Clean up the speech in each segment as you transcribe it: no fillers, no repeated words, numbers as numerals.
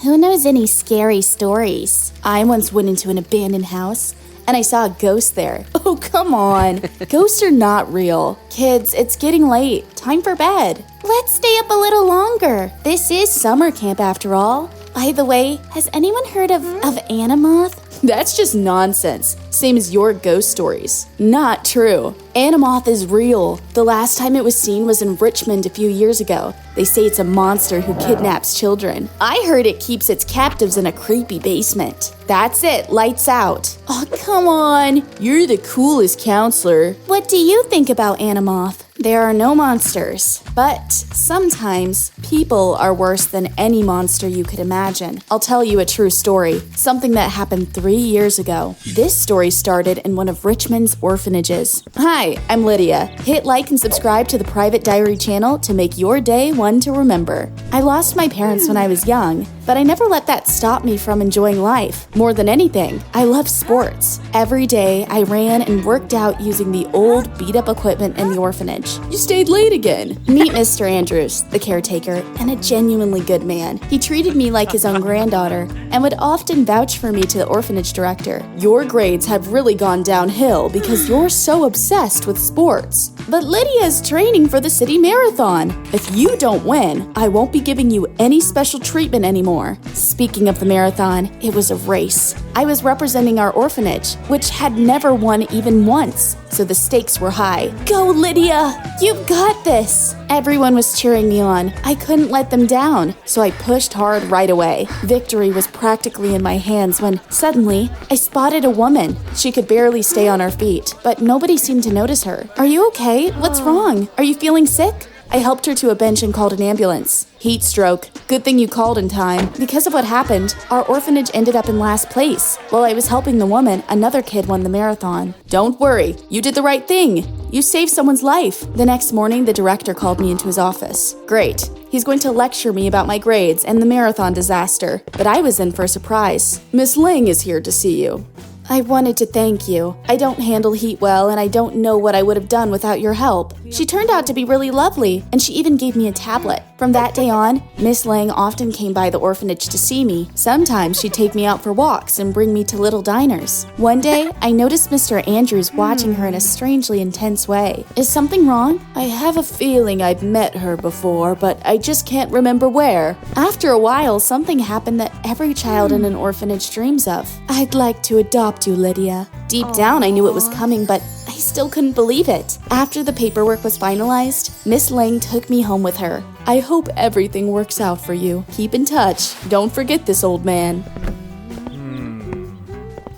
Who knows any scary stories? I once went into an abandoned house and I saw a ghost there. Oh, come on. Ghosts are not real. Kids, it's getting late. Time for bed. Let's stay up a little longer. This is summer camp after all. By the way, has anyone heard of Animoth? That's just nonsense. Same as your ghost stories. Not true. Animoth is real. The last time it was seen was in Richmond a few years ago. They say it's a monster who kidnaps children. I heard it keeps its captives in a creepy basement. That's it, lights out. Oh, come on. You're the coolest counselor. What do you think about Animoth? There are no monsters, but sometimes people are worse than any monster you could imagine. I'll tell you a true story, something that happened 3 years ago. This story started in one of Richmond's orphanages. Hi, I'm Lydia. Hit like and subscribe to the Private Diary channel to make your day one to remember. I lost my parents when I was young, but I never let that stop me from enjoying life. More than anything, I love sports. Every day, I ran and worked out using the old beat-up equipment in the orphanage. You stayed late again. Meet Mr. Andrews, the caretaker, and a genuinely good man. He treated me like his own granddaughter and would often vouch for me to the orphanage director. Your grades have really gone downhill because you're so obsessed with sports. But Lydia is training for the city marathon. If you don't win, I won't be giving you any special treatment anymore. Speaking of the marathon, it was a race. I was representing our orphanage, which had never won even once, so the stakes were high. Go, Lydia! You've got this! Everyone was cheering me on. I couldn't let them down, so I pushed hard right away. Victory was practically in my hands when, suddenly, I spotted a woman. She could barely stay on her feet, but nobody seemed to notice her. Are you okay? What's wrong? Are you feeling sick? I helped her to a bench and called an ambulance. Heat stroke. Good thing you called in time. Because of what happened, our orphanage ended up in last place. While I was helping the woman, another kid won the marathon. Don't worry, you did the right thing. You saved someone's life. The next morning, the director called me into his office. Great. He's going to lecture me about my grades and the marathon disaster. But I was in for a surprise. Miss Ling is here to see you. I wanted to thank you. I don't handle heat well, and I don't know what I would have done without your help. She turned out to be really lovely, and she even gave me a tablet. From that day on, Miss Lang often came by the orphanage to see me. Sometimes she'd take me out for walks and bring me to little diners. One day, I noticed Mr. Andrews watching her in a strangely intense way. Is something wrong? I have a feeling I've met her before, but I just can't remember where. After a while, something happened that every child in an orphanage dreams of. I'd like to adopt you, Lydia. Deep down, I knew it was coming, but I still couldn't believe it. After the paperwork was finalized, Miss Lang took me home with her. I hope everything works out for you. Keep in touch. Don't forget this, old man.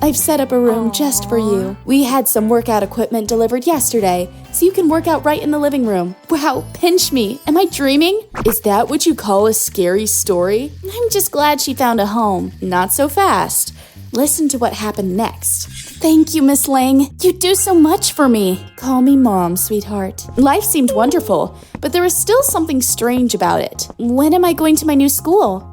I've set up a room just for you. We had some workout equipment delivered yesterday, so you can work out right in the living room. Wow, pinch me. Am I dreaming? Is that what you call a scary story? I'm just glad she found a home. Not so fast. Listen to what happened next. Thank you, Miss Lang. You do so much for me. Call me Mom, sweetheart. Life seemed wonderful, but there was still something strange about it. When am I going to my new school?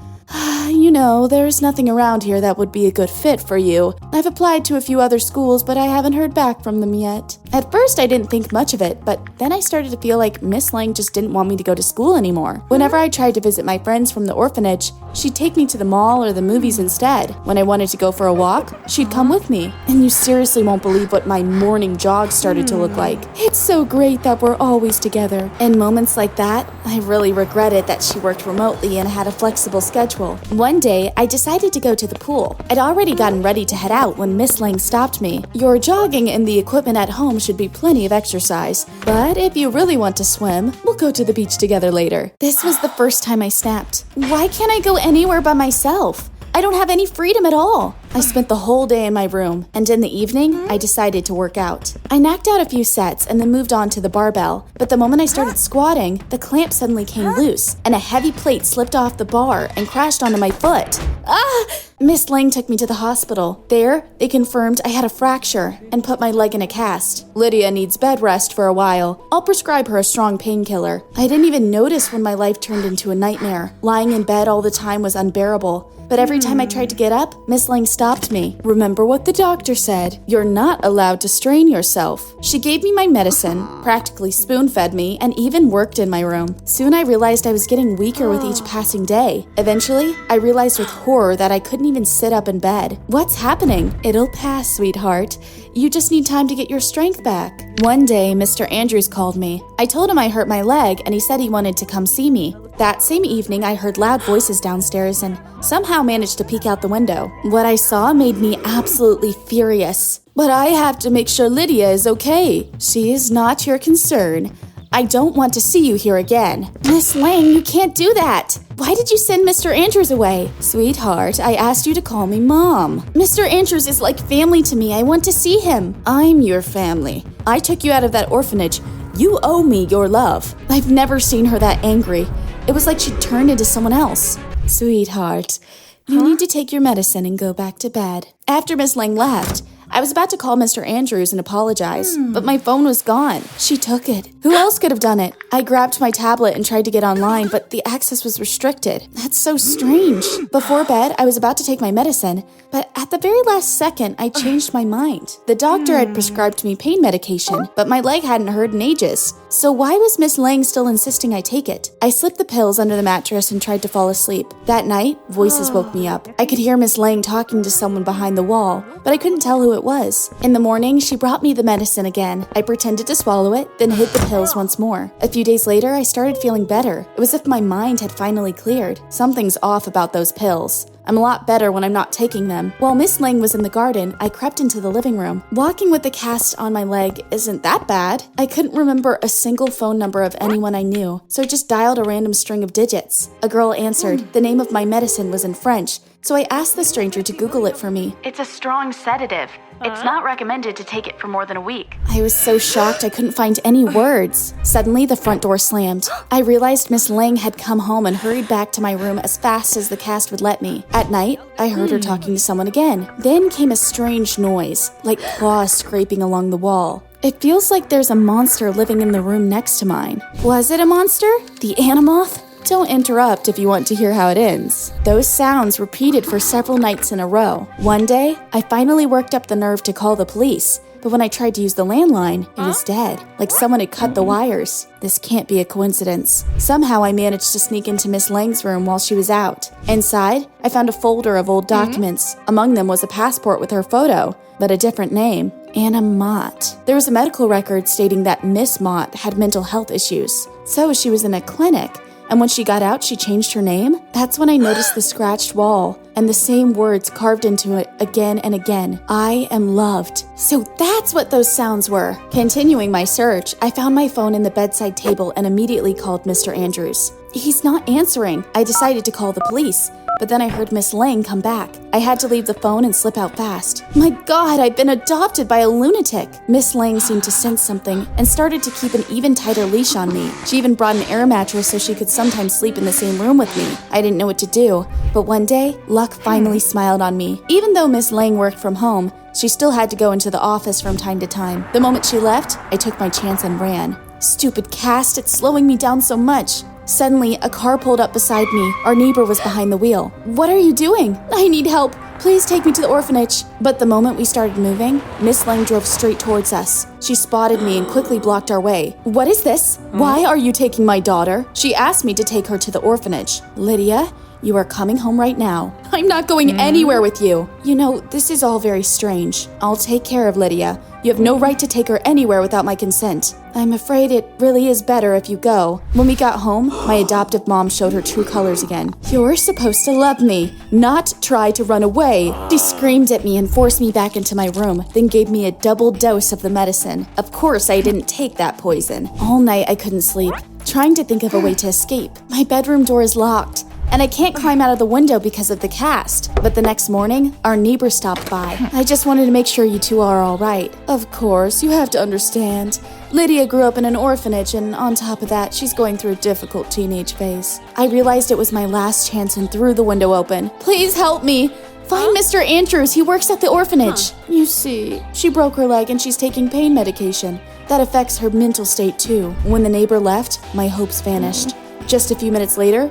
You know, there's nothing around here that would be a good fit for you. I've applied to a few other schools, but I haven't heard back from them yet. At first, I didn't think much of it, but then I started to feel like Miss Lang just didn't want me to go to school anymore. Whenever I tried to visit my friends from the orphanage, she'd take me to the mall or the movies instead. When I wanted to go for a walk, she'd come with me. And you seriously won't believe what my morning jog started to look like. It's so great that we're always together. In moments like that, I really regretted that she worked remotely and had a flexible schedule. One day, I decided to go to the pool. I'd already gotten ready to head out when Miss Lang stopped me. Your jogging and the equipment at home should be plenty of exercise, but if you really want to swim, we'll go to the beach together later. This was the first time I snapped. Why can't I go anywhere by myself? I don't have any freedom at all. I spent the whole day in my room, and in the evening, I decided to work out. I knocked out a few sets and then moved on to the barbell, but the moment I started squatting, the clamp suddenly came loose, and a heavy plate slipped off the bar and crashed onto my foot. Ah! Miss Lang took me to the hospital. There, they confirmed I had a fracture and put my leg in a cast. Lydia needs bed rest for a while. I'll prescribe her a strong painkiller. I didn't even notice when my life turned into a nightmare. Lying in bed all the time was unbearable. But every time I tried to get up, Miss Lang stopped me. Remember what the doctor said. You're not allowed to strain yourself. herself. She gave me my medicine, practically spoon-fed me, and even worked in my room. Soon I realized I was getting weaker with each passing day. Eventually, I realized with horror that I couldn't even sit up in bed. What's happening? It'll pass, sweetheart. You just need time to get your strength back. One day, Mr. Andrews called me. I told him I hurt my leg, and he said he wanted to come see me. That same evening, I heard loud voices downstairs and somehow managed to peek out the window. What I saw made me absolutely furious. But I have to make sure Lydia is okay. She is not your concern. I don't want to see you here again. Miss Lang, you can't do that. Why did you send Mr. Andrews away? Sweetheart, I asked you to call me Mom. Mr. Andrews is like family to me. I want to see him. I'm your family. I took you out of that orphanage. You owe me your love. I've never seen her that angry. It was like she turned into someone else. Sweetheart, you need to take your medicine and go back to bed. After Miss Lang left, I was about to call Mr. Andrews and apologize, but my phone was gone. She took it. Who else could have done it? I grabbed my tablet and tried to get online, but the access was restricted. That's so strange. Before bed, I was about to take my medicine, but at the very last second, I changed my mind. The doctor had prescribed me pain medication, but my leg hadn't hurt in ages. So why was Miss Lang still insisting I take it? I slipped the pills under the mattress and tried to fall asleep. That night, voices woke me up. I could hear Miss Lang talking to someone behind the wall, but I couldn't tell who it was. In the morning, she brought me the medicine again. I pretended to swallow it, then hid the pills once more. A few days later, I started feeling better. It was as if my mind had finally cleared. Something's off about those pills. I'm a lot better when I'm not taking them. While Miss Lang was in the garden, I crept into the living room. Walking with the cast on my leg isn't that bad. I couldn't remember a single phone number of anyone I knew, so I just dialed a random string of digits. A girl answered. The name of my medicine was in French, so I asked the stranger to Google it for me. It's a strong sedative. It's not recommended to take it for more than a week. I was so shocked I couldn't find any words. Suddenly, the front door slammed. I realized Miss Lang had come home and hurried back to my room as fast as the cast would let me. At night, I heard her talking to someone again. Then came a strange noise, like claws scraping along the wall. It feels like there's a monster living in the room next to mine. Was it a monster? The Animoth? Don't interrupt if you want to hear how it ends. Those sounds repeated for several nights in a row. One day, I finally worked up the nerve to call the police, but when I tried to use the landline, it was dead, like someone had cut the wires. This can't be a coincidence. Somehow I managed to sneak into Miss Lang's room while she was out. Inside, I found a folder of old documents. Among them was a passport with her photo, but a different name. Anna Mott. There was a medical record stating that Miss Mott had mental health issues, so she was in a clinic. And when she got out, she changed her name? That's when I noticed the scratched wall and the same words carved into it again and again. I am loved. So that's what those sounds were. Continuing my search, I found my phone in the bedside table and immediately called Mr. Andrews. He's not answering. I decided to call the police, but then I heard Miss Lang come back. I had to leave the phone and slip out fast. My God, I've been adopted by a lunatic. Miss Lang seemed to sense something and started to keep an even tighter leash on me. She even brought an air mattress so she could sometimes sleep in the same room with me. I didn't know what to do, but one day, luck finally smiled on me. Even though Miss Lang worked from home, she still had to go into the office from time to time. The moment she left, I took my chance and ran. Stupid cast, it's slowing me down so much. Suddenly, a car pulled up beside me. Our neighbor was behind the wheel. What are you doing? I need help. Please take me to the orphanage. But the moment we started moving, Miss Lang drove straight towards us. She spotted me and quickly blocked our way. What is this? Why are you taking my daughter? She asked me to take her to the orphanage. Lydia, you are coming home right now. I'm not going anywhere with you. You know, this is all very strange. I'll take care of Lydia. You have no right to take her anywhere without my consent. I'm afraid it really is better if you go. When we got home, my adoptive mom showed her true colors again. You're supposed to love me, not try to run away. She screamed at me and forced me back into my room, then gave me a double dose of the medicine. Of course, I didn't take that poison. All night I couldn't sleep, trying to think of a way to escape. My bedroom door is locked, and I can't climb out of the window because of the cast. But the next morning, our neighbor stopped by. I just wanted to make sure you two are all right. Of course, you have to understand. Lydia grew up in an orphanage, and on top of that, she's going through a difficult teenage phase. I realized it was my last chance and threw the window open. Please help me. Find Mr. Andrews. He works at the orphanage. You see, she broke her leg and she's taking pain medication. That affects her mental state too. When the neighbor left, my hopes vanished. Just a few minutes later,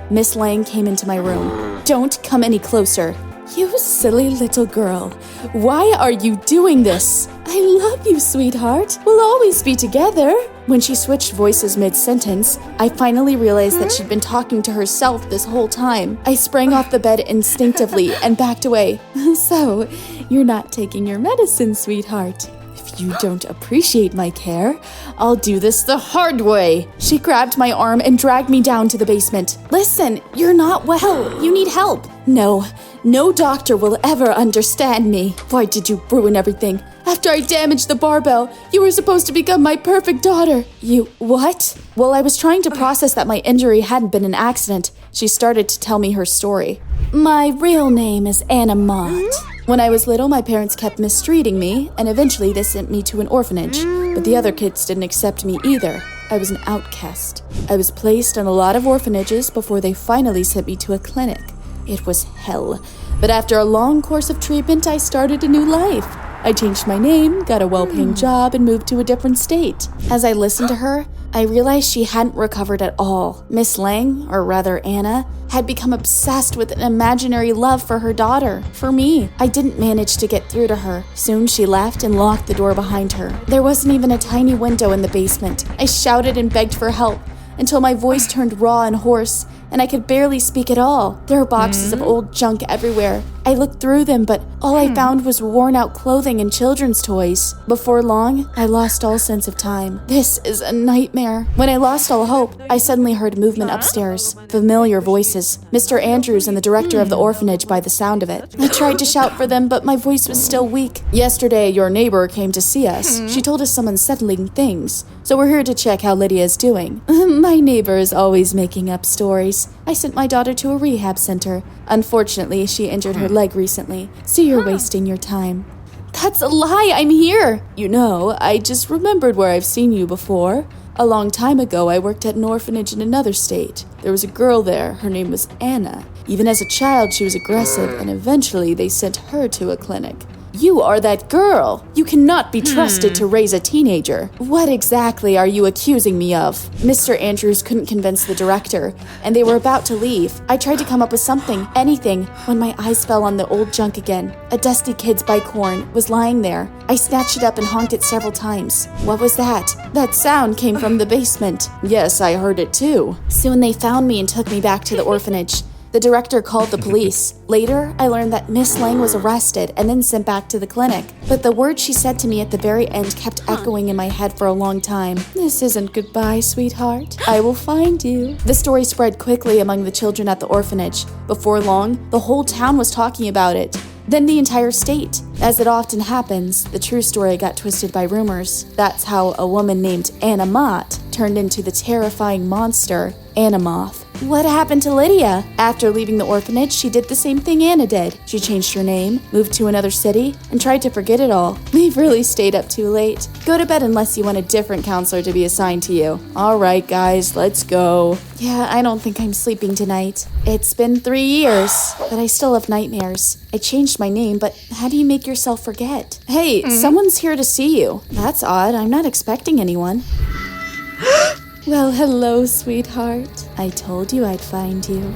Miss Lang came into my room. Don't come any closer. You silly little girl. Why are you doing this? I love you, sweetheart. We'll always be together. When she switched voices mid-sentence, I finally realized that she'd been talking to herself this whole time. I sprang off the bed instinctively and backed away. So, you're not taking your medicine, sweetheart. If you don't appreciate my care, I'll do this the hard way. She grabbed my arm and dragged me down to the basement. Listen, you're not well. You need help. No doctor will ever understand me. Why did you ruin everything? After I damaged the barbell, you were supposed to become my perfect daughter. You what? Well, I was trying to process that my injury hadn't been an accident. She started to tell me her story. My real name is Anna Mott. When I was little, my parents kept mistreating me, and eventually they sent me to an orphanage. But the other kids didn't accept me either. I was an outcast. I was placed in a lot of orphanages before they finally sent me to a clinic. It was hell. But after a long course of treatment, I started a new life. I changed my name, got a well-paying job, and moved to a different state. As I listened to her, I realized she hadn't recovered at all. Miss Lang, or rather Anna, had become obsessed with an imaginary love for her daughter, for me. I didn't manage to get through to her. Soon she left and locked the door behind her. There wasn't even a tiny window in the basement. I shouted and begged for help until my voice turned raw and hoarse, and I could barely speak at all. There were boxes of old junk everywhere. I looked through them, but all I found was worn-out clothing and children's toys. Before long, I lost all sense of time. This is a nightmare. When I lost all hope, I suddenly heard movement upstairs. Familiar voices. Mr. Andrews and the director of the orphanage by the sound of it. I tried to shout for them, but my voice was still weak. Yesterday, your neighbor came to see us. She told us some unsettling things. So we're here to check how Lydia is doing. My neighbor is always making up stories. I sent my daughter to a rehab center. Unfortunately, she injured her leg recently, so you're wasting your time. That's a lie, I'm here! You know, I just remembered where I've seen you before. A long time ago, I worked at an orphanage in another state. There was a girl there, her name was Anna. Even as a child, she was aggressive, and eventually they sent her to a clinic. You are that girl! You cannot be trusted to raise a teenager. What exactly are you accusing me of? Mr. Andrews couldn't convince the director, and they were about to leave. I tried to come up with something, anything, when my eyes fell on the old junk again. A dusty kid's bike horn was lying there. I snatched it up and honked it several times. What was that? That sound came from the basement. Yes, I heard it too. Soon they found me and took me back to the orphanage. The director called the police. Later, I learned that Miss Lang was arrested and then sent back to the clinic. But the words she said to me at the very end kept echoing in my head for a long time. This isn't goodbye, sweetheart. I will find you. The story spread quickly among the children at the orphanage. Before long, the whole town was talking about it. Then the entire state. As it often happens, the true story got twisted by rumors. That's how a woman named Anna Mott turned into the terrifying monster, Annamoth. What happened to Lydia? After leaving the orphanage, she did the same thing Anna did. She changed her name, moved to another city, and tried to forget it all. We've really stayed up too late. Go to bed unless you want a different counselor to be assigned to you. All right, guys, let's go. Yeah, I don't think I'm sleeping tonight. It's been 3 years, but I still have nightmares. I changed my name, but how do you make yourself forget? Hey, someone's here to see you. That's odd. I'm not expecting anyone. Well, hello, sweetheart. I told you I'd find you.